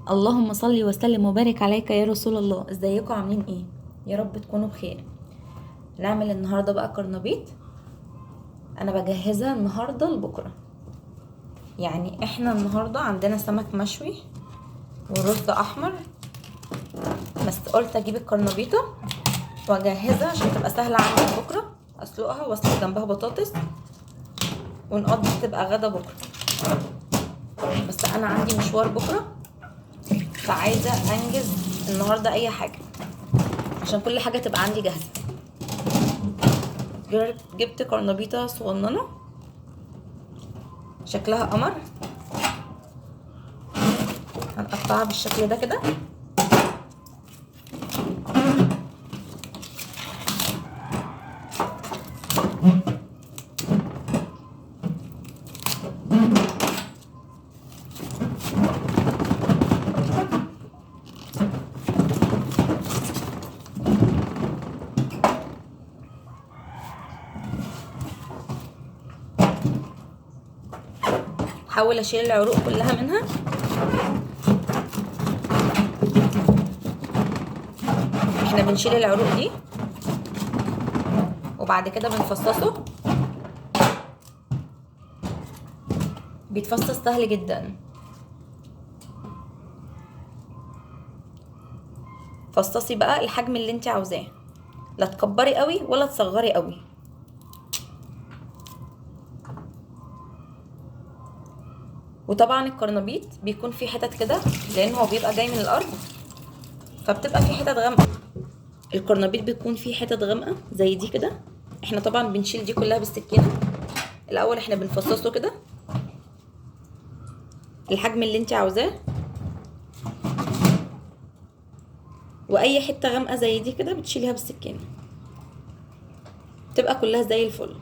اللهم صل وسلم وبارك عليك يا رسول الله. ازيكم عاملين ايه؟ يا رب تكونوا بخير. نعمل النهارده بقى كرنبيط. انا بجهزها النهارده لبكره. يعني احنا النهارده عندنا سمك مشوي ورز احمر، بس قلت اجيب الكرنبيطه واجهزها عشان تبقى سهله عندي بكره. اسلقها واسلق جنبها بطاطس ونقضي تبقى غدا بكره. بس انا عندي مشوار بكره، فعايزه انجز النهارده اي حاجه عشان كل حاجه تبقى عندي جاهزه. جبت كرنبيطه صغننه شكلها قمر، هنقطعها بالشكل ده كده. حاول اشيل العروق كلها منها. احنا بنشيل العروق دي وبعد كده بنفصصه. بيتفصص سهل جدا. فصصي بقى الحجم اللي انت عاوزاه، لا تكبري قوي ولا تصغري قوي. وطبعا الكرنبيط بيكون فيه حتت كده لان هو بيبقى جاي من الارض، فبتبقى فيه حتت غامقه. الكرنبيط بيكون فيه حتت غامقه زي دي كده. احنا طبعا بنشيل دي كلها بالسكينه. الاول احنا بنفصصه كده الحجم اللي انت عاوزاه، واي حته غامقه زي دي كده بتشيليها بالسكينه تبقى كلها زي الفل.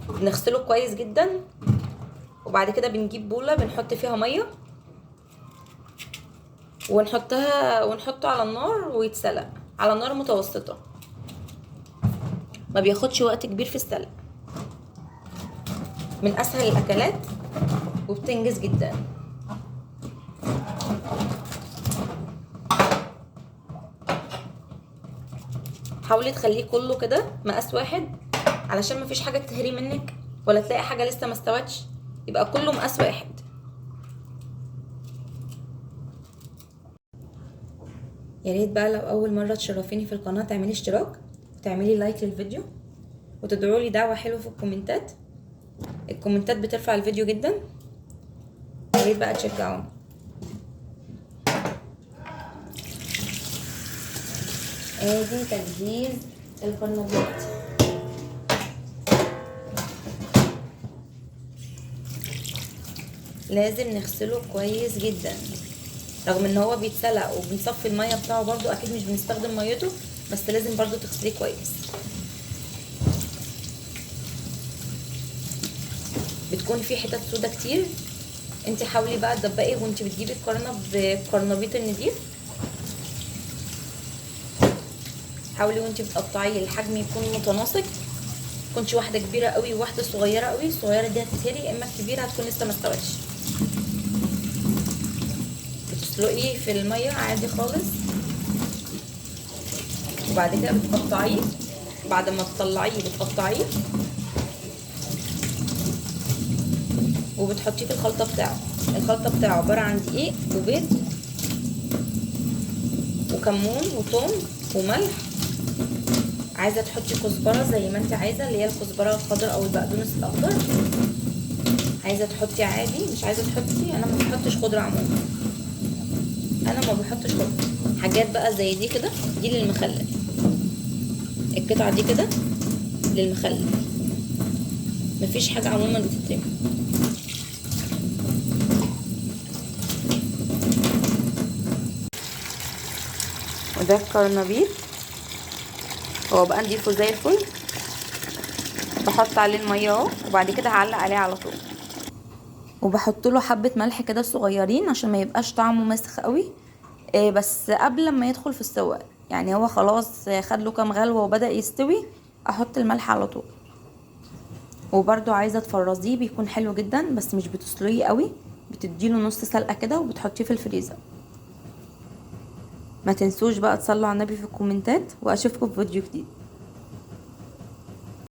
بنغسله كويس جدا وبعد كده بنجيب بوله بنحط فيها ميه ونحطه على النار ويتسلق على نار متوسطه. ما بياخدش وقت كبير في السلق، من اسهل الاكلات وبتنجز جدا. حاولي تخليه كله كده مقاس واحد علشان مفيش حاجه تهري منك ولا تلاقي حاجه لسه ما استوتش، يبقى كله مقاس واحد. يا ريت بقى لو اول مره تشرفيني في القناه تعملي اشتراك وتعملي لايك للفيديو وتدعوا لي دعوه حلوه في الكومنتات. الكومنتات بترفع الفيديو جدا، يا ريت بقى تشجعوني. ادي تجهيز الكرنبيط. لازم نغسله كويس جدا، رغم ان هو بيتسلق وبنصفي الميه بتاعه برضو، اكيد مش بنستخدم ميته، بس لازم برضو تغسليه كويس. بتكون في حتت سودا كتير، انت حاولي بقى تدبقي وانت بتجيبي بكرنبيط النضيف. حاولي وانت بتقطعيه الحجم يكون متناسق، متكونش واحده كبيره قوي وواحده صغيره قوي. الصغيره دي هتتهري، يا اما الكبيره هتكون لسه ما استوتش. بتسلقيه في الميه عادي خالص وبعد كده بتقطعيه. بعد ما تطلعيه بتقطعيه وبتحطيه في الخلطه بتاعه. الخلطه بتاعه عباره عن دقيق وبيض وكمون وثوم وملح. عايزه تحطي كزبره زي ما انت عايزه، اللي هي الكزبره الخضراء او البقدونس الاخضر. عايزه تحطي عادي، مش عايزه تحطي، انا ما بحطش خضره عموما. انا ما بحطش خضره. حاجات بقى زي دي كده دي للمخلل. القطعه دي كده للمخلل، مفيش حاجه عموما بتترمي. وده الكرنبيط هو بقى نضيفه زي الفل. بحط عليه الميه اهو وبعد كده هعلق عليه على طول، وبحط له حبه ملح كده صغيرين عشان ما يبقاش طعمه مسخ قوي. بس قبل ما يدخل في السوا، يعني هو خلاص خد له كام غلوه وبدا يستوي، احط الملح على طول. وبرده عايزه تفرزيه بيكون حلو جدا، بس مش بتسلقيه قوي بتديله نص سلقة كده وبتحطيه في الفريزر. ما تنسوش بقى تصلوا على النبي في الكومنتات، واشوفكم في فيديو جديد.